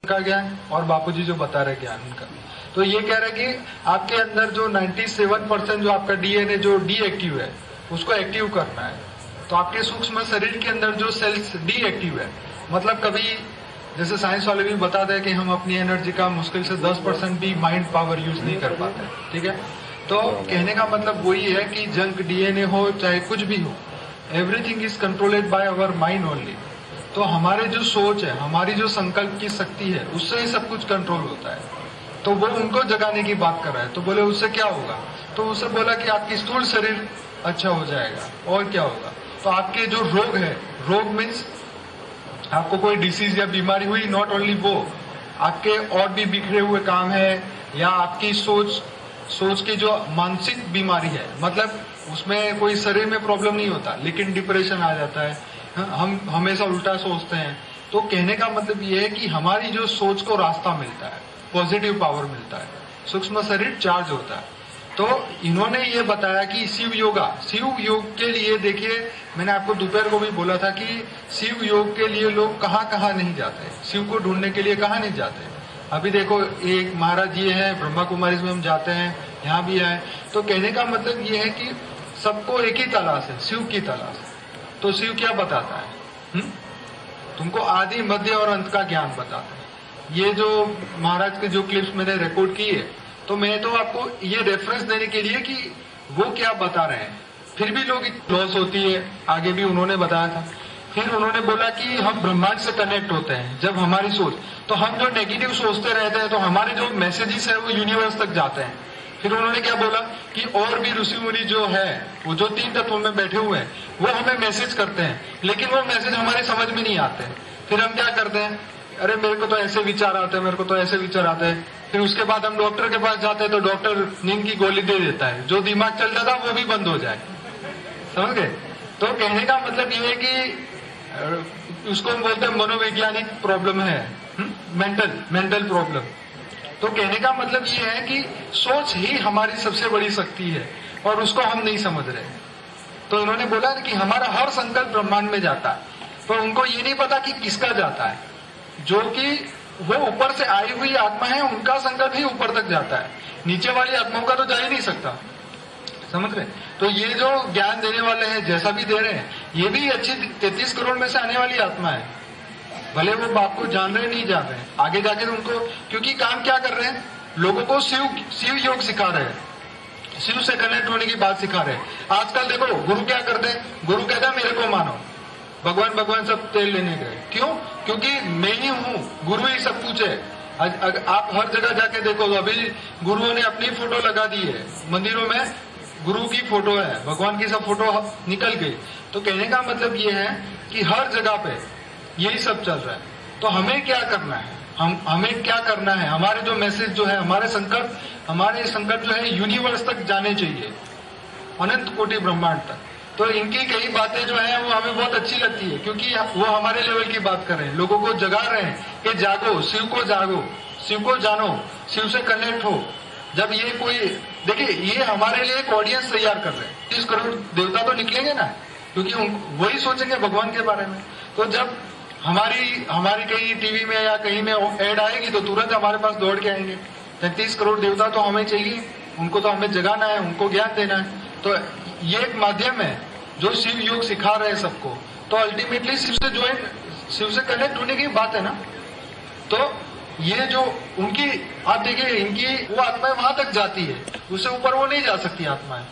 का ज्ञान और बापूजी जो बता रहे ज्ञान उनका। तो ये कह रहे कि आपके अंदर जो 97% जो आपका डीएनए जो डीएक्टिव है उसको एक्टिव करना है। तो आपके सूक्ष्म शरीर के अंदर जो सेल्स डीएक्टिव है, मतलब कभी जैसे साइंस वाले भी बताते हैं कि हम अपनी एनर्जी का मुश्किल से 10% भी माइंड पावर यूज नहीं कर पाते, ठीक है। तो कहने का मतलब वही है कि जंक डीएनए हो चाहे कुछ भी हो, everything is controlled by our mind only. तो हमारे जो सोच है, हमारी जो संकल्प की शक्ति है, उससे ही सब कुछ कंट्रोल होता है। तो वो उनको जगाने की बात कर रहा है। तो बोले उससे क्या होगा? तो उससे बोला कि आपकी स्थूल शरीर अच्छा हो जाएगा। और क्या होगा? तो आपके जो रोग है, रोग मीन्स आपको कोई डिसीज या बीमारी हुई, नॉट ओनली वो, आपके और भी बिखरे हुए काम है, या आपकी सोच की जो मानसिक बीमारी है, मतलब उसमें कोई शरीर में प्रॉब्लम नहीं होता लेकिन डिप्रेशन आ जाता है, हम हमेशा उल्टा सोचते हैं। तो कहने का मतलब ये है कि हमारी जो सोच को रास्ता मिलता है, पॉजिटिव पावर मिलता है, सूक्ष्म शरीर चार्ज होता है। तो इन्होंने ये बताया कि शिव योग के लिए, देखिए मैंने आपको दोपहर को भी बोला था कि शिव योग के लिए लोग कहाँ कहाँ नहीं जाते, शिव को ढूंढने के लिए कहाँ नहीं जाते। अभी देखो एक महाराज जी हैं, ब्रह्मा कुमारी में हम जाते हैं, यहाँ भी आए। तो कहने का मतलब ये है कि सबको एक ही तलाश है, शिव की तलाश है। तो शिव क्या बताता है? तुमको आदि मध्य और अंत का ज्ञान बताता है। ये जो महाराज के जो क्लिप्स मैंने रिकॉर्ड की है, तो मैं तो आपको ये रेफरेंस देने के लिए कि वो क्या बता रहे हैं। फिर भी लोग लॉस होती है, आगे भी उन्होंने बताया था। फिर उन्होंने बोला कि हम ब्रह्मांड से कनेक्ट होते हैं जब हमारी सोच, तो हम जो नेगेटिव सोचते रहते हैं तो हमारे जो मैसेजेस है वो यूनिवर्स तक जाते हैं। फिर उन्होंने क्या बोला कि और भी ऋषि मुनि जो है, वो जो 3 तत्वों में बैठे हुए हैं, वो हमें मैसेज करते हैं, लेकिन वो मैसेज हमारे समझ में नहीं आते। फिर हम क्या करते हैं, अरे मेरे को तो ऐसे विचार आते हैं, मेरे को तो ऐसे विचार आते हैं। फिर उसके बाद हम डॉक्टर के पास जाते हैं तो डॉक्टर नींद की गोली दे देता है, जो दिमाग चलता था वो भी बंद हो जाए। समझ गए? तो कहने का मतलब ये है कि उसको हम बोलते हैं मनोवैज्ञानिक प्रॉब्लम है, मेंटल प्रॉब्लम। तो कहने का मतलब ये है कि सोच ही हमारी सबसे बड़ी शक्ति है और उसको हम नहीं समझ रहे। तो इन्होंने बोला कि हमारा हर संकल्प ब्रह्मांड में जाता है, पर उनको ये नहीं पता कि किसका जाता है। जो कि वो ऊपर से आई हुई आत्मा है, उनका संकल्प ही ऊपर तक जाता है, नीचे वाली आत्माओं का तो जा ही नहीं सकता। समझ रहे? तो ये जो ज्ञान देने वाले हैं, जैसा भी दे रहे हैं, ये भी अच्छी 33 करोड़ में से आने वाली आत्मा है। भले वो बाप को जान रहे नहीं जान रहे, आगे जाके उनको, क्योंकि काम क्या कर रहे हैं, लोगों को शिव योग सिखा रहे हैं, शिव से कनेक्ट होने की बात सिखा रहे हैं। आजकल देखो गुरु क्या करते हैं, गुरु कहता है मेरे को मानो, भगवान सब तेल लेने गए। क्यों? क्योंकि मैं ही हूँ, गुरु ही सब कुछ है। आप हर जगह जाके देखो, अभी गुरुओं ने अपनी फोटो लगा दी है मंदिरों में, गुरु की फोटो है, भगवान की सब फोटो निकल गई। तो कहने का मतलब ये है कि हर जगह पे यही सब चल रहा है। तो हमें क्या करना है, हमें क्या करना है, हमारे जो मैसेज जो है, हमारे संकल्प जो है यूनिवर्स तक जाने चाहिए, अनंत कोटि ब्रह्मांड तक। तो इनकी कई बातें जो है वो हमें बहुत अच्छी लगती है, क्योंकि वो हमारे लेवल की बात कर रहे हैं, लोगों को जगा रहे हैं कि जागो, शिव को जागो, शिव को जानो, शिव से कनेक्ट हो। जब ये कोई, देखिए ये हमारे लिए एक ऑडियंस तैयार कर रहे हैं, 30 करोड़ देवता तो निकलेंगे ना, क्योंकि वही सोचेंगे भगवान के बारे में। तो जब हमारी कहीं टीवी में या कहीं में ऐड आएगी तो तुरंत हमारे पास दौड़ के आएंगे। 33 करोड़ देवता तो हमें चाहिए, उनको तो हमें जगाना है, उनको ज्ञान देना है। तो ये एक माध्यम है जो शिव योग सिखा रहे हैं सबको। तो अल्टीमेटली शिव से कनेक्ट होने की बात है ना। तो ये जो उनकी, आप देखिए इनकी वो आत्माएं वहां तक जाती है, उससे ऊपर वो नहीं जा सकती आत्माएं।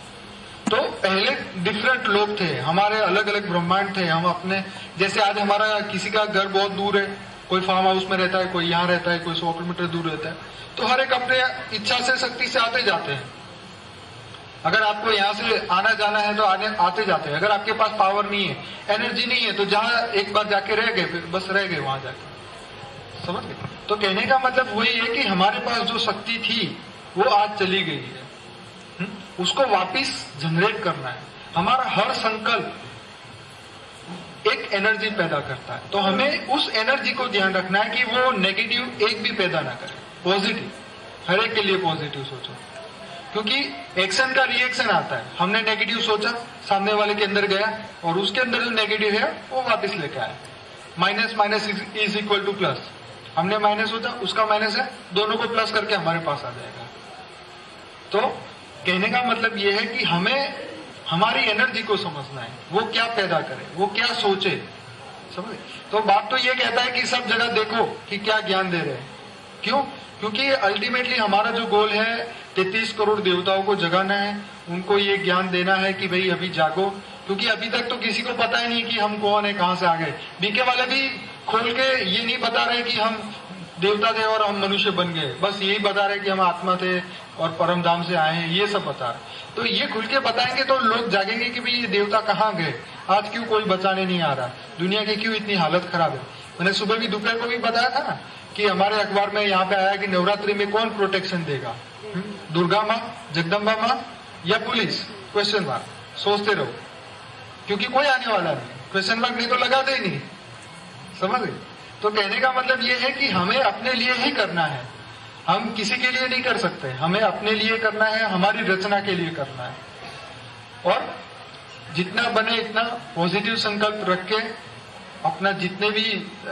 तो पहले डिफरेंट लोग थे, हमारे अलग अलग ब्रह्मांड थे। हम अपने, जैसे आज हमारा किसी का घर बहुत दूर है, कोई फार्म हाउस में रहता है, कोई यहाँ रहता है, कोई 100 किलोमीटर दूर रहता है, तो हर एक अपने इच्छा से, शक्ति से आते जाते हैं। अगर आपको यहाँ से आना जाना है तो आते जाते हैं। अगर आपके पास पावर नहीं है, एनर्जी नहीं है, तो जहाँ एक बार जाके रह गए, फिर बस रह गए वहां जाके। समझ गए? तो कहने का मतलब वही है कि हमारे पास जो शक्ति थी वो आज चली गई है, उसको वापिस जनरेट करना है। हमारा हर संकल्प एक एनर्जी पैदा करता है, तो हमें उस एनर्जी को ध्यान रखना है कि वो नेगेटिव एक भी पैदा ना करे, पॉजिटिव, हर एक के लिए पॉजिटिव सोचो। क्योंकि एक्शन का रिएक्शन आता है, हमने नेगेटिव सोचा, सामने वाले के अंदर गया और उसके अंदर जो नेगेटिव है वो वापस लेके आया। Minus is equal two plus. हमने माइनस सोचा, उसका माइनस है, दोनों को प्लस करके हमारे पास आ जाएगा। तो कहने का मतलब ये है कि हमें हमारी एनर्जी को समझना है, वो क्या पैदा करे, वो क्या सोचे, समझे। तो बात तो ये कहता है कि सब जगह देखो कि क्या ज्ञान दे रहे हैं। क्यों? क्योंकि अल्टीमेटली हमारा जो गोल है 33 करोड़ देवताओं को जगाना है, उनको ये ज्ञान देना है कि भाई अभी जागो। क्योंकि अभी तक तो किसी को पता ही नहीं कि हम कौन है, कहां से आ गए। बीके वाले भी खोल के ये नहीं बता रहे कि हम देवता थे और हम मनुष्य बन गए, बस यही बता रहे कि हम आत्मा थे और परम धाम से आए हैं, ये सब बता रहे। तो ये खुल के बताएंगे तो लोग जागेंगे कि भाई ये देवता कहाँ गए, आज क्यों कोई बचाने नहीं आ रहा, दुनिया की क्यों इतनी हालत खराब है। मैंने सुबह भी दोपहर को भी बताया था ना कि हमारे अखबार में यहाँ पे आया कि नवरात्रि में कौन प्रोटेक्शन देगा, दुर्गा माँ, जगदम्बा माँ या पुलिस? Question mark. सोचते रहो, क्योंकि कोई आने वाला नहीं, क्वेश्चन मार्क नहीं तो लगाते ही नहीं, समझ गए। तो कहने का मतलब ये है कि हमें अपने लिए ही करना है, हम किसी के लिए नहीं कर सकते, हमें अपने लिए करना है, हमारी रचना के लिए करना है। और जितना बने इतना पॉजिटिव संकल्प रख के अपना, जितने भी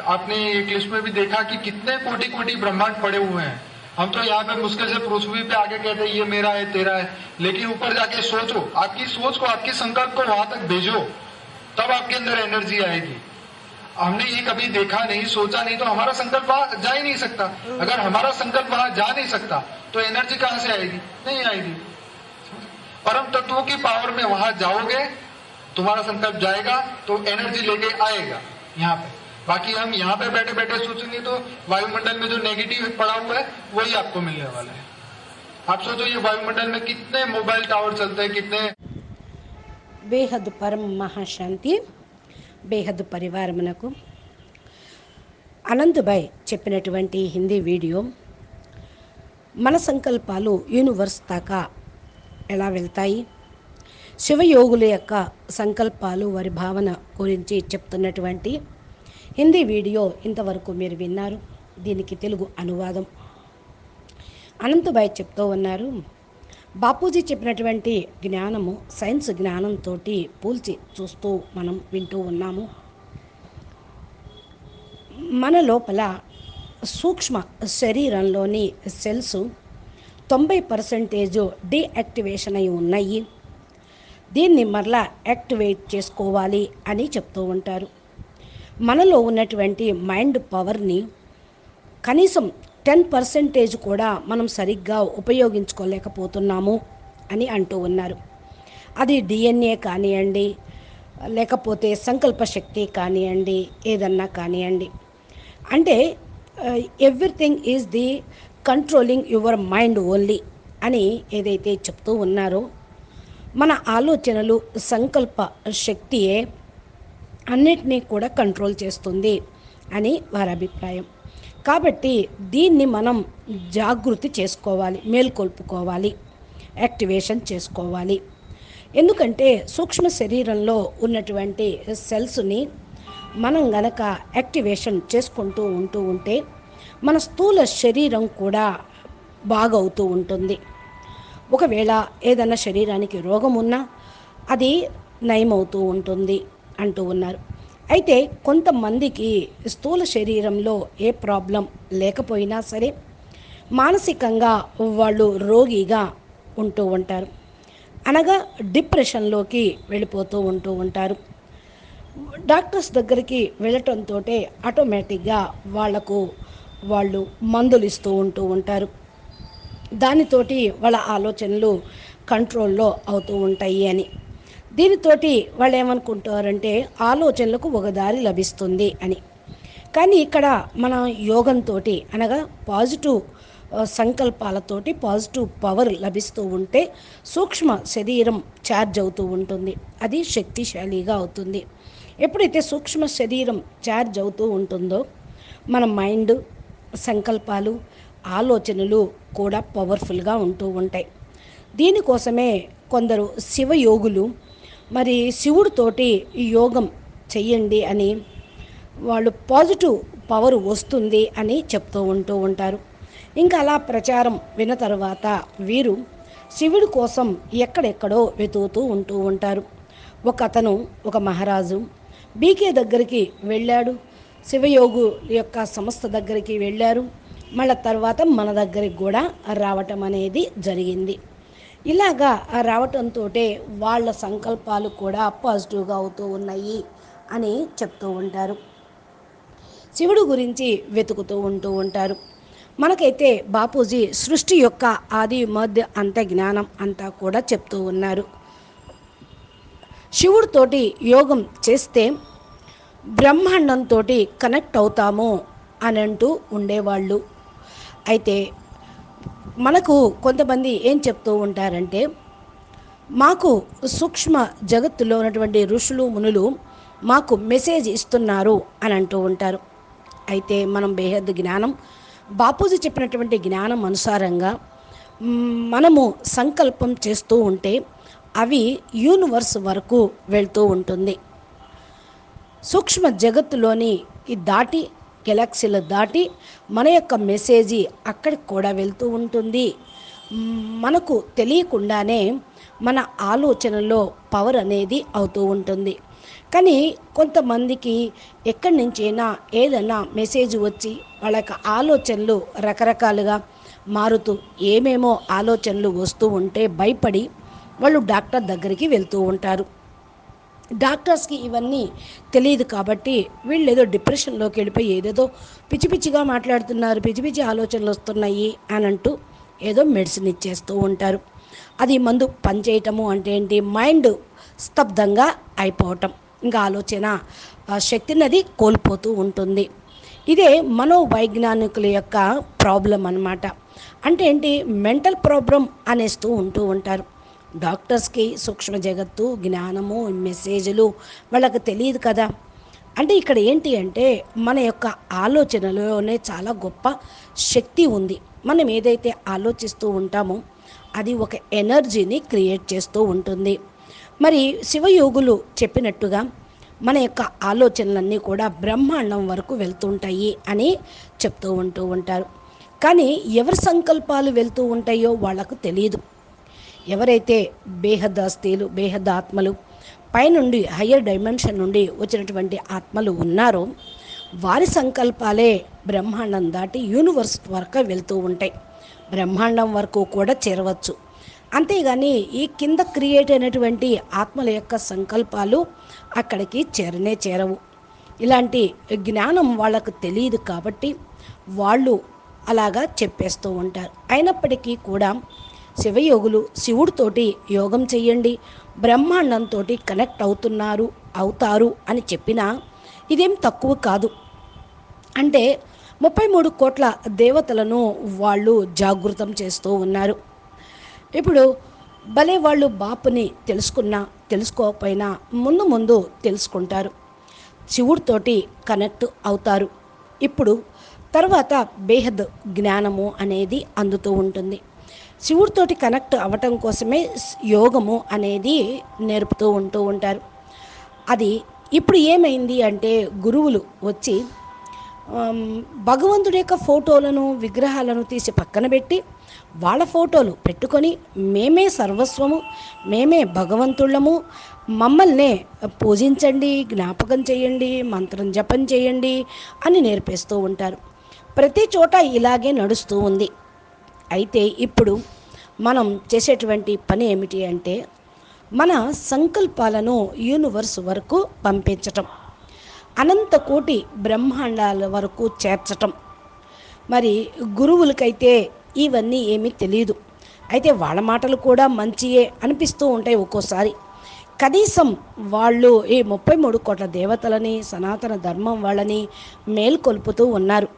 आपने एक लिस्ट में भी देखा कि कितने कोटि कोटि ब्रह्मांड पड़े हुए हैं। हम तो यहाँ पे मुश्किल से पृथ्वी पे आके कहते हैं ये मेरा है, तेरा है, लेकिन ऊपर जाके सोचो, आपकी सोच को, आपके संकल्प को वहां तक भेजो, तब आपके अंदर एनर्जी आएगी। हमने ये कभी देखा नहीं, सोचा नहीं, तो हमारा संकल्प वहां जा ही नहीं सकता। अगर हमारा संकल्प वहां जा नहीं सकता तो एनर्जी कहां से आएगी? नहीं आएगी। परम तत्वों की पावर में वहां जाओगे, तुम्हारा संकल्प जाएगा तो एनर्जी लेके आएगा यहाँ पे। बाकी हम यहाँ पे बैठे बैठे सोचेंगे तो वायुमंडल में जो नेगेटिव पड़ा हुआ है वही आपको मिलने वाला है। आप सोचो ये वायुमंडल में कितने मोबाइल टावर चलते हैं, कितने। బేహద్ పరమ మహాశాంతి, బేహద్ పరివారమునకు అనంతభాయ్ చెప్పినటువంటి హిందీ వీడియో మన సంకల్పాలు యూనివర్స్ దాకా ఎలా వెళ్తాయి, శివయోగుల యొక్క సంకల్పాలు, వారి భావన గురించి చెప్తున్నటువంటి హిందీ వీడియో ఇంతవరకు మీరు విన్నారు. దీనికి తెలుగు అనువాదం అనంతభాయ్ చెప్తూ ఉన్నారు. బాపూజీ చెప్పినటువంటి జ్ఞానము సైన్స్ జ్ఞానంతో పోల్చి చూస్తూ మనం వింటూ ఉన్నాము. మన లోపల సూక్ష్మ శరీరంలోని సెల్స్ 90% డీయాక్టివేషన్ అయి ఉన్నాయి. దీన్ని మరలా యాక్టివేట్ చేసుకోవాలి అని చెప్తూ ఉంటారు. మనలో ఉన్నటువంటి మైండ్ పవర్ని కనీసం 10% కూడా మనం సరిగ్గా ఉపయోగించుకోలేకపోతున్నాము అని అంటూ ఉన్నారు. అది డిఎన్ఏ కానివ్వండి, లేకపోతే సంకల్ప శక్తి కానివ్వండి, ఏదన్నా కానివ్వండి. అంటే everything is the controlling your mind only అని ఏదైతే చెప్తూ ఉన్నారో, మన ఆలోచనలు, సంకల్ప శక్తియే అన్నిటినీ కూడా కంట్రోల్ చేస్తుంది అని వారి అభిప్రాయం. కాబట్టి దీన్ని మనం జాగృతి చేసుకోవాలి, మేల్కొల్పుకోవాలి, యాక్టివేషన్ చేసుకోవాలి. ఎందుకంటే సూక్ష్మ శరీరంలో ఉన్నటువంటి సెల్స్ని మనం గనక యాక్టివేషన్ చేసుకుంటూ ఉంటే మన స్థూల శరీరం కూడా బాగవుతూ ఉంటుంది. ఒకవేళ ఏదైనా శరీరానికి రోగం ఉన్నా అది నయమవుతూ ఉంటుంది అంటూ ఉన్నారు. అయితే కొంతమందికి స్థూల శరీరంలో ఏ ప్రాబ్లం లేకపోయినా సరే మానసికంగా వాళ్ళు రోగిగా ఉంటూ ఉంటారు, అనగా డిప్రెషన్లోకి వెళ్ళిపోతూ ఉంటారు. డాక్టర్స్ దగ్గరికి వెళ్ళటంతో ఆటోమేటిక్గా వాళ్ళు మందులు ఇస్తూ ఉంటారు. దానితోటి వాళ్ళ ఆలోచనలు కంట్రోల్లో అవుతూ ఉంటాయి అని. దీనితోటి వాళ్ళు ఏమనుకుంటారంటే ఆలోచనలకు ఒక దారి లభిస్తుంది అని. కానీ ఇక్కడ మన యోగంతో, అనగా పాజిటివ్ సంకల్పాలతోటి పాజిటివ్ పవర్ లభిస్తూ ఉంటే సూక్ష్మ శరీరం ఛార్జ్ అవుతూ ఉంటుంది, అది శక్తిశాలిగా అవుతుంది. ఎప్పుడైతే సూక్ష్మ శరీరం ఛార్జ్ అవుతూ ఉంటుందో మన మైండ్, సంకల్పాలు, ఆలోచనలు కూడా పవర్ఫుల్గా ఉంటూ ఉంటాయి. దీనికోసమే కొందరు శివయోగులు మరి శివుడితోటి యోగం చెయ్యండి అని, వాళ్ళు పాజిటివ్ పవర్ వస్తుంది అని చెప్తూ ఉంటారు. ఇంకా అలా ప్రచారం విన్న తర్వాత వీరు శివుడి కోసం ఎక్కడెక్కడో వెతుకుతూ ఉంటారు. ఒక మహారాజు బీకే దగ్గరికి వెళ్ళాడు. శివయోగు యొక్క సంస్థ దగ్గరికి వెళ్ళారు. మళ్ళీ తర్వాత మన దగ్గరికి కూడా రావటం అనేది జరిగింది. ఇలాగా రావటంతో వాళ్ళ సంకల్పాలు కూడా పాజిటివ్గా అవుతూ ఉన్నాయి అని చెప్తూ ఉంటారు. శివుడు గురించి వెతుకుతూ ఉంటూ ఉంటారు. మనకైతే బాపూజీ సృష్టి యొక్క ఆది మధ్య అంత జ్ఞానం అంతా కూడా చెప్తూ ఉన్నారు. శివుడితోటి యోగం చేస్తే బ్రహ్మాండంతో కనెక్ట్ అవుతాము అని అంటూ ఉండేవాళ్ళు. అయితే మనకు కొంతమంది ఏం చెప్తూ ఉంటారంటే, మాకు సూక్ష్మ జగత్తులో ఉన్నటువంటి ఋషులు మునులు మాకు మెసేజ్ ఇస్తున్నారు అని అంటూ ఉంటారు. అయితే మనం బేహద్ జ్ఞానం, బాపూజీ చెప్పినటువంటి జ్ఞానం అనుసారంగా మనము సంకల్పం చేస్తూ ఉంటే అవి యూనివర్స్ వరకు వెళ్తూ ఉంటుంది. సూక్ష్మ జగత్తులోని ఈ దాటి గెలాక్సీలు దాటి మన యొక్క మెసేజీ అక్కడికి కూడా వెళ్తూ ఉంటుంది. మనకు తెలియకుండానే మన ఆలోచనలో పవర్ అనేది అవుతూ ఉంటుంది. కానీ కొంతమందికి ఎక్కడి నుంచైనా ఏదైనా మెసేజ్ వచ్చి వాళ్ళ యొక్క ఆలోచనలు రకరకాలుగా మారుతూ ఏమేమో ఆలోచనలు వస్తూ ఉంటే భయపడి వాళ్ళు డాక్టర్ దగ్గరికి వెళ్తూ ఉంటారు. డాక్టర్స్కి ఇవన్నీ తెలియదు కాబట్టి వీళ్ళు ఏదో డిప్రెషన్లోకి వెళ్ళిపోయి ఏదేదో పిచ్చి పిచ్చిగా మాట్లాడుతున్నారు, పిచ్చి పిచ్చి ఆలోచనలు వస్తున్నాయి అని అంటూ ఏదో మెడిసిన్ ఇచ్చేస్తూ ఉంటారు. అది మందు పనిచేయటము అంటే ఏంటి, మైండ్ స్తబ్దంగా అయిపోవటం, ఇంకా ఆలోచన శక్తిని అది కోల్పోతూ ఉంటుంది. ఇదే మనోవైజ్ఞానికుల యొక్క ప్రాబ్లం అన్నమాట. అంటే ఏంటి, మెంటల్ ప్రాబ్లం అనేస్తూ ఉంటూ ఉంటారు. డాక్టర్స్కి సూక్ష్మ జగత్తు జ్ఞానము మెసేజ్లు వాళ్ళకి తెలియదు కదా. అంటే ఇక్కడ ఏంటి అంటే మన యొక్క ఆలోచనలోనే చాలా గొప్ప శక్తి ఉంది. మనం ఏదైతే ఆలోచిస్తూ ఉంటామో అది ఒక ఎనర్జీని క్రియేట్ చేస్తూ ఉంటుంది. మరి శివయోగులు చెప్పినట్టుగా మన యొక్క ఆలోచనలన్నీ కూడా బ్రహ్మాండం వరకు వెళ్తుంటాయి అని చెప్తూ ఉంటూ ఉంటారు. కానీ ఎవరి సంకల్పాలు వెళ్తూ ఉంటాయో వాళ్ళకు తెలియదు. ఎవరైతే బేహద్ అస్థీలు, బేహద్ ఆత్మలు, పైనుండి హయ్యర్ డైమెన్షన్ నుండి వచ్చినటువంటి ఆత్మలు ఉన్నారో వారి సంకల్పాలే బ్రహ్మాండం దాటి యూనివర్స్ వరకు వెళ్తూ ఉంటాయి. బ్రహ్మాండం వరకు కూడా చేరవచ్చు. అంతేగాని ఈ కింద క్రియేట్ అయినటువంటి ఆత్మల యొక్క సంకల్పాలు అక్కడికి చేరవు. ఇలాంటి జ్ఞానం వాళ్ళకు తెలియదు కాబట్టి వాళ్ళు అలాగా చెప్పేస్తూ ఉంటారు. అయినప్పటికీ కూడా శివయోగులు శివుడితోటి యోగం చెయ్యండి, బ్రహ్మాండంతో కనెక్ట్ అవుతారు అని చెప్పినా ఇదేం తక్కువ కాదు. అంటే 33 కోట్ల దేవతలను వాళ్ళు జాగృతం చేస్తూ ఉన్నారు. ఇప్పుడు భలే వాళ్ళు బాపుని తెలుసుకోకపోయినా ముందు తెలుసుకుంటారు, శివుడితోటి కనెక్ట్ అవుతారు. ఇప్పుడు తర్వాత బేహద్ జ్ఞానము అనేది అందుతూ ఉంటుంది. శివుడితోటి కనెక్ట్ అవ్వటం కోసమే యోగము అనేది నేర్పుతూ ఉంటూ ఉంటారు. అది ఇప్పుడు ఏమైంది అంటే గురువులు వచ్చి భగవంతుడి యొక్క ఫోటోలను విగ్రహాలను తీసి పక్కన పెట్టి వాళ్ళ ఫోటోలు పెట్టుకొని మేమే సర్వస్వము, మేమే భగవంతుళ్ళము, మమ్మల్నే పూజించండి, జ్ఞాపకం చేయండి, మంత్రం జపం చేయండి అని నేర్పిస్తూ ఉంటారు. ప్రతి చోట ఇలాగే నడుస్తూ ఉంది. అయితే ఇప్పుడు మనం చేసేటువంటి పని ఏమిటి అంటే మన సంకల్పాలను యూనివర్స్ వరకు పంపించటం, అనంత కోటి బ్రహ్మాండాల వరకు చేర్చటం. మరి గురువులకైతే ఇవన్నీ ఏమీ తెలియదు. అయితే వాళ్ళ మాటలు కూడా మంచియే అనిపిస్తూ ఉంటాయి ఒక్కోసారి. కనీసం వాళ్ళు ఈ 33 కోట్ల దేవతలని, సనాతన ధర్మం వాళ్ళని మేల్కొల్పుతూ ఉన్నారు.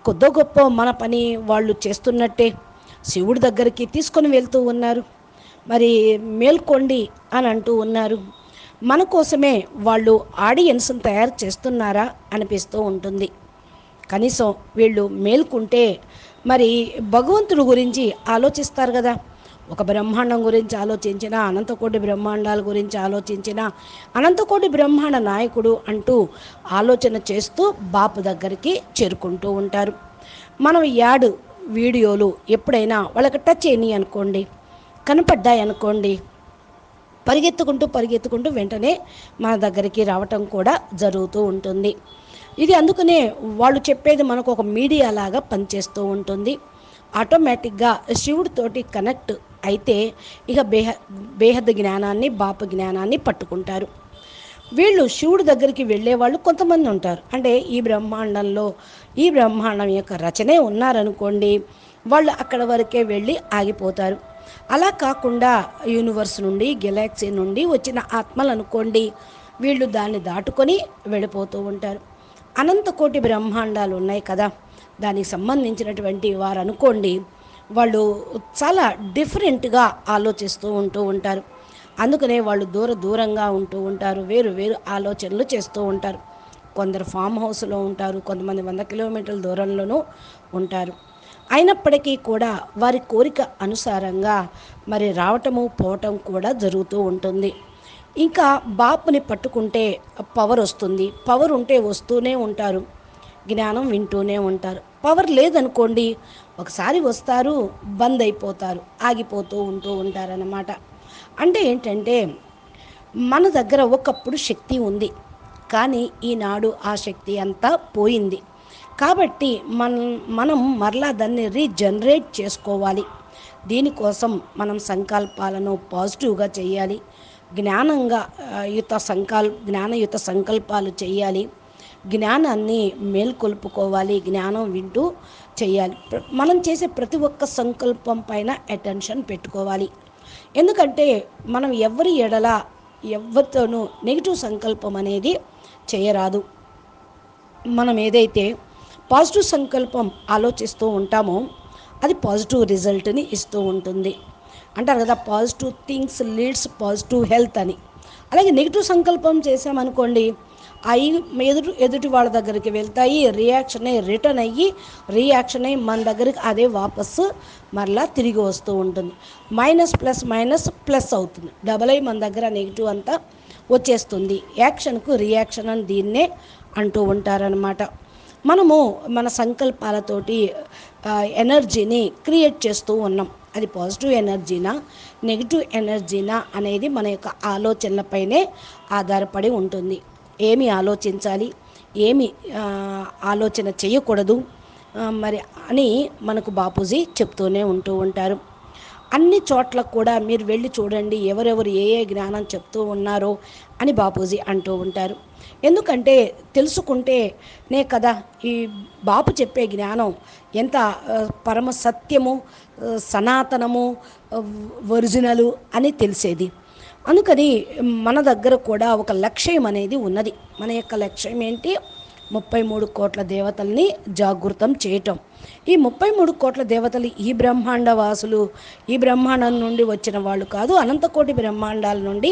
కొద్దో గొప్ప మన పని వాళ్ళు చేస్తున్నట్టే శివుడి దగ్గరికి తీసుకొని వెళ్తూ ఉన్నారు. మరి మేల్కొండి అని అంటూ ఉన్నారు. మన కోసమే వాళ్ళు ఆడియన్స్ని తయారు చేస్తున్నారా అనిపిస్తూ ఉంటుంది. కనీసం వీళ్ళు మేల్కుంటే మరి భగవంతుడి గురించి ఆలోచిస్తారు కదా. ఒక బ్రహ్మాండం గురించి ఆలోచించిన, అనంతకోటి బ్రహ్మాండాల గురించి ఆలోచించిన, అనంతకోటి బ్రహ్మాండ నాయకుడు అంటూ ఆలోచన చేస్తూ బాపు దగ్గరికి చేరుకుంటూ ఉంటారు. మనం యాడ్ వీడియోలు ఎప్పుడైనా వాళ్ళకి టచ్ అయినాయి అనుకోండి, కనపడ్డాయి అనుకోండి, పరిగెత్తుకుంటూ వెంటనే మన దగ్గరికి రావటం కూడా జరుగుతూ ఉంటుంది. ఇది అందుకనే వాళ్ళు చెప్పేది మనకు ఒక మీడియా లాగా పనిచేస్తూ ఉంటుంది. ఆటోమేటిక్గా శివుడితోటి కనెక్ట్ అయితే ఇక బేహద్ జ్ఞానాన్ని, బాప జ్ఞానాన్ని పట్టుకుంటారు. వీళ్ళు శివుడి దగ్గరికి వెళ్ళేవాళ్ళు కొంతమంది ఉంటారు. అంటే ఈ బ్రహ్మాండం యొక్క రచనే ఉన్నారనుకోండి, వాళ్ళు అక్కడ వరకే వెళ్ళి ఆగిపోతారు. అలా కాకుండా యూనివర్స్ నుండి, గెలాక్సీ నుండి వచ్చిన ఆత్మలు అనుకోండి, వీళ్ళు దాన్ని దాటుకొని వెళ్ళిపోతూ ఉంటారు. అనంతకోటి బ్రహ్మాండాలు ఉన్నాయి కదా, దానికి సంబంధించినటువంటి వారు అనుకోండి, వాళ్ళు చాలా డిఫరెంట్గా ఆలోచిస్తూ ఉంటారు. అందుకనే వాళ్ళు దూరంగా ఉంటూ ఉంటారు, వేరు వేరు ఆలోచనలు చేస్తూ ఉంటారు. కొందరు ఫామ్ హౌస్లో ఉంటారు, కొంతమంది 100 కిలోమీటర్ల దూరంలోనూ ఉంటారు. అయినప్పటికీ కూడా వారి కోరిక అనుసారంగా మరి రావటము పోవటం కూడా జరుగుతూ ఉంటుంది. ఇంకా బాపుని పట్టుకుంటే పవర్ వస్తుంది. పవర్ ఉంటే వస్తూనే ఉంటారు, జ్ఞానం వింటూనే ఉంటారు. పవర్ లేదనుకోండి, ఒకసారి వస్తారు, బంద్ అయిపోతారు, ఆగిపోతూ ఉంటారన్నమాట. అంటే ఏంటంటే మన దగ్గర ఒకప్పుడు శక్తి ఉంది, కానీ ఈనాడు ఆ శక్తి అంతా పోయింది. కాబట్టి మనం మరలా దాన్ని రీజనరేట్ చేసుకోవాలి. దీనికోసం మనం సంకల్పాలను పాజిటివ్గా చేయాలి. జ్ఞానయుత సంకల్పాలు చేయాలి. జ్ఞానాన్ని మేల్కొల్పుకోవాలి. జ్ఞానం వింటూ చేయాలి. మనం చేసే ప్రతి ఒక్క సంకల్పం పైన అటెన్షన్ పెట్టుకోవాలి. ఎందుకంటే మనం ఎవరితోనూ నెగిటివ్ సంకల్పం అనేది చేయరాదు. మనం ఏదైతే పాజిటివ్ సంకల్పం ఆలోచిస్తూ ఉంటామో అది పాజిటివ్ రిజల్ట్ని ఇస్తూ ఉంటుంది. అంటారు కదా, positive things leads positive health అని. అలాగే నెగిటివ్ సంకల్పం చేసామనుకోండి, అవి ఎదుటి వాళ్ళ దగ్గరికి వెళ్తాయి, రిటర్న్ అయ్యి మన దగ్గరికి అదే వాపస్సు మరలా తిరిగి వస్తూ ఉంటుంది. మైనస్ అవుతుంది, డబల్ అయ్యి మన దగ్గర నెగిటివ్ అంతా వచ్చేస్తుంది. యాక్షన్కు రియాక్షన్ అని దీన్నే అంటూ ఉంటారనమాట. మనము మన సంకల్పాలతోటి ఎనర్జీని క్రియేట్ చేస్తూ ఉన్నాం. అది పాజిటివ్ ఎనర్జీనా, నెగిటివ్ ఎనర్జీనా అనేది మన యొక్క ఆలోచనలపైనే ఆధారపడి ఉంటుంది. ఏమి ఆలోచించాలి, ఏమి ఆలోచన చేయకూడదు మరి అని మనకు బాపూజీ చెప్తూనే ఉంటారు. అన్ని చోట్ల కూడా మీరు వెళ్ళి చూడండి, ఎవరెవరు ఏ జ్ఞానం చెప్తూ ఉన్నారో అని బాపూజీ అంటూ ఉంటారు. ఎందుకంటే తెలుసుకుంటేనే కదా ఈ బాపు చెప్పే జ్ఞానం ఎంత పరమ సత్యము, సనాతనము, ఒరిజినలు అని తెలిసేది. అందుకని మన దగ్గర కూడా ఒక లక్ష్యం అనేది ఉన్నది. మన యొక్క లక్ష్యం ఏంటి? 33 కోట్ల దేవతల్ని జాగృతం చేయటం. ఈ 33 కోట్ల దేవతలు ఈ బ్రహ్మాండవాసులు, ఈ బ్రహ్మాండం నుండి వచ్చిన వాళ్ళు కాదు, అనంతకోటి బ్రహ్మాండాల నుండి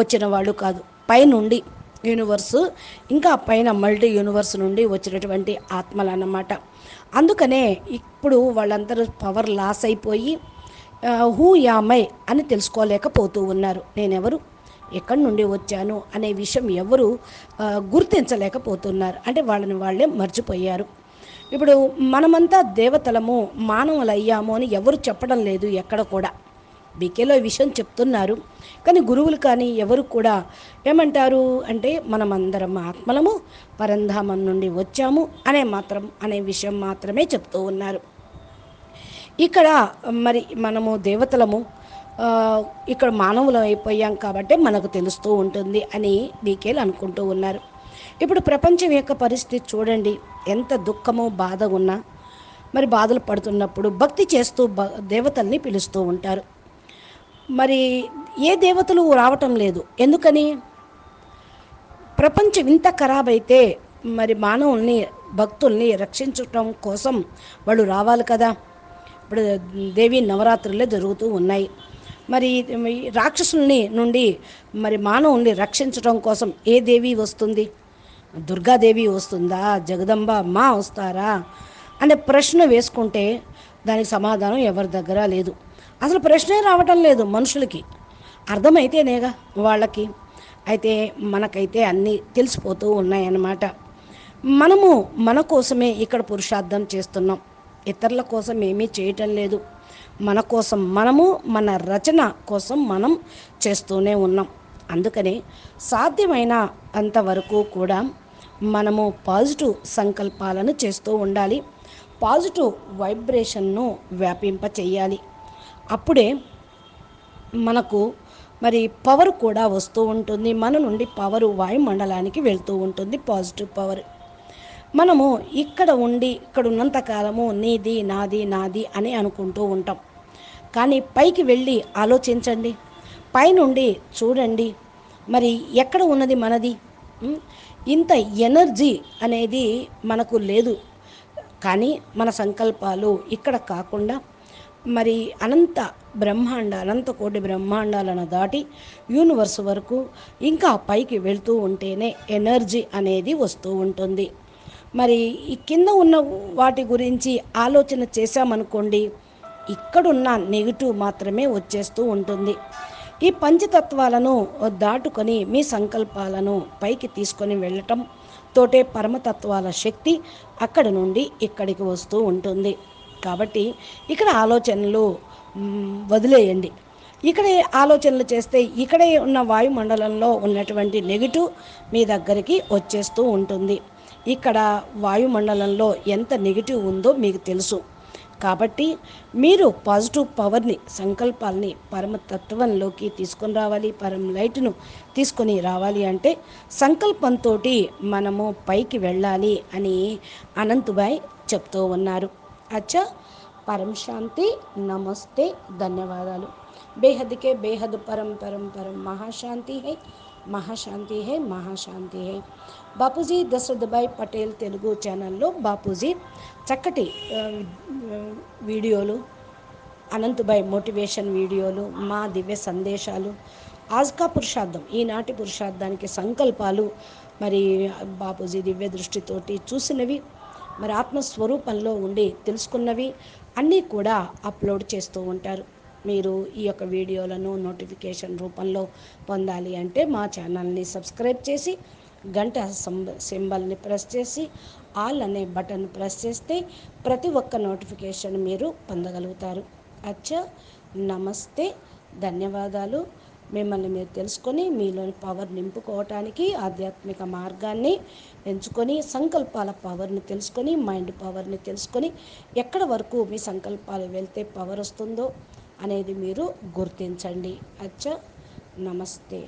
వచ్చిన వాళ్ళు కాదు, పైనుండి యూనివర్సు, ఇంకా పైన మల్టీ యూనివర్స్ నుండి వచ్చినటువంటి ఆత్మలు అన్నమాట. అందుకనే ఇప్పుడు వాళ్ళందరూ పవర్ లాస్ అయిపోయి హూ యామై అని తెలుసుకోలేకపోతూ ఉన్నారు. నేనెవరు, ఎక్కడి నుండి వచ్చాను అనే విషయం ఎవరు గుర్తించలేకపోతున్నారు. అంటే వాళ్ళని వాళ్ళే మర్చిపోయారు. ఇప్పుడు మనమంతా దేవతలము, మానవులయ్యాము అని ఎవరు చెప్పడం లేదు ఎక్కడ కూడా. బీకేలో ఈ విషయం చెప్తున్నారు, కానీ గురువులు కానీ ఎవరు కూడా ఏమంటారు అంటే మనమందరం ఆత్మలము, పరంధామం నుండి వచ్చాము అనే విషయం మాత్రమే చెప్తూ ఉన్నారు. ఇక్కడ మరి మనము దేవతలము, ఇక్కడ మానవులం అయిపోయాం కాబట్టి మనకు తెలుస్తూ ఉంటుంది అని బీకేలు అనుకుంటూ ఉన్నారు. ఇప్పుడు ప్రపంచం యొక్క పరిస్థితి చూడండి, ఎంత దుఃఖమో బాధ ఉన్నా మరి బాధలు పడుతున్నప్పుడు భక్తి చేస్తూ దేవతల్ని పిలుస్తూ ఉంటారు. మరి ఏ దేవతలు రావటం లేదు. ఎందుకని? ప్రపంచం ఇంత ఖరాబ్ అయితే మరి మానవుల్ని, భక్తుల్ని రక్షించటం కోసం వాళ్ళు రావాలి కదా. ఇప్పుడు దేవి నవరాత్రులే జరుగుతూ ఉన్నాయి. మరి రాక్షసుల్ని నుండి మరి మానవుల్ని రక్షించడం కోసం ఏ దేవి వస్తుంది? దుర్గాదేవి వస్తుందా? జగదంబ అమ్మ వస్తారా అనే ప్రశ్న వేసుకుంటే దానికి సమాధానం ఎవరి దగ్గర లేదు. అసలు ప్రశ్నే రావటం లేదు మనుషులకి. అర్థమైతేనేగా వాళ్ళకి. అయితే మనకైతే అన్నీ తెలిసిపోతూ ఉన్నాయన్నమాట. మనము మన కోసమే ఇక్కడ పురుషార్థం చేస్తున్నాం, ఇతరుల కోసం ఏమీ చేయటం లేదు. మన కోసం మనము, మన రచన కోసం మనం చేస్తూనే ఉన్నాం. అందుకనే సాధ్యమైన అంతవరకు కూడా మనము పాజిటివ్ సంకల్పాలను చేస్తూ ఉండాలి. పాజిటివ్ వైబ్రేషన్ను వ్యాపింప చేయాలి. అప్పుడే మనకు మరి పవర్ కూడా వస్తూ ఉంటుంది. మన నుండి పవరు వాయుమండలానికి వెళ్తూ ఉంటుంది, పాజిటివ్ పవర్. మనము ఇక్కడ ఉండి ఇక్కడ ఉన్నంతకాలము నీది నాది నాది అని అనుకుంటూ ఉంటాం. కానీ పైకి వెళ్ళి ఆలోచించండి, పైనుండి చూడండి, మరి ఎక్కడ ఉన్నది మనది? ఇంత ఎనర్జీ అనేది మనకు లేదు. కానీ మన సంకల్పాలు ఇక్కడ కాకుండా మరి అనంత కోటి బ్రహ్మాండాలను దాటి యూనివర్స్ వరకు ఇంకా పైకి వెళ్తూ ఉంటేనే ఎనర్జీ అనేది వస్తూ ఉంటుంది. మరి ఈ కింద ఉన్న వాటి గురించి ఆలోచన చేశామనుకోండి, ఇక్కడున్న నెగిటివ్ మాత్రమే వచ్చేస్తూ ఉంటుంది. ఈ పంచతత్వాలను దాటుకొని మీ సంకల్పాలను పైకి తీసుకొని వెళ్ళటం తోటే పరమతత్వాల శక్తి అక్కడి నుండి ఇక్కడికి వస్తూ ఉంటుంది. కాబట్టి ఇక్కడ ఆలోచనలు వదిలేయండి. ఇక్కడే ఆలోచనలు చేస్తే ఇక్కడే ఉన్న వాయుమండలంలో ఉన్నటువంటి నెగిటివ్ మీ దగ్గరికి వచ్చేస్తూ ఉంటుంది. ఇక్కడ వాయుమండలంలో ఎంత నెగిటివ్ ఉందో మీకు తెలుసు. కాబట్టి మీరు పాజిటివ్ పవర్ని, సంకల్పాలని పరమతత్వంలోకి తీసుకొని రావాలి, పరమ లైట్ను తీసుకొని రావాలి అంటే సంకల్పంతో మనము పైకి వెళ్ళాలి అని అనంతుబాయ్ చెప్తూ ఉన్నారు. అచ్చా, పరం శాంతి, నమస్తే, ధన్యవాదాలు. బేహద్ కే బేహద్ పరం పరం పరం మహాశాంతి హై, మహాశాంతి హై, మహాశాంతి హై. బాపూజీ దశరథభాయ్ పటేల్ తెలుగు ఛానల్లో బాపూజీ చక్కటి వీడియోలు, అనంతభాయ్ మోటివేషన్ వీడియోలు, మా దివ్య సందేశాలు, ఆజ్కా పురుషార్థం, ఈనాటి పురుషార్థానికి సంకల్పాలు, మరి బాపూజీ దివ్య దృష్టితోటి చూసినవి, మరి ఆత్మస్వరూపంలో ఉండి తెలుసుకున్నవి అన్నీ కూడా అప్లోడ్ చేస్తూ ఉంటారు. మీరు ఈ యొక్క వీడియోలను నోటిఫికేషన్ రూపంలో పొందాలి అంటే మా ఛానల్ని సబ్స్క్రైబ్ చేసి గంట సింబల్ని ప్రెస్ చేసి ఆల్ అనే బటన్ ప్రెస్ చేస్తే ప్రతి ఒక్క నోటిఫికేషన్ మీరు పొందగలుగుతారు. అచ్చా, నమస్తే, ధన్యవాదాలు. మిమ్మల్ని మీరు తెలుసుకొని మీలోని పవర్ నింపుకోవటానికి ఆధ్యాత్మిక మార్గాన్ని ఎంచుకొని సంకల్పాల పవర్ని తెలుసుకొని, మైండ్ పవర్ని తెలుసుకొని ఎక్కడ వరకు మీ సంకల్పాలు వెళ్తే పవర్ వస్తుందో అనేది మీరు గుర్తించండి. అచ్చా, నమస్తే.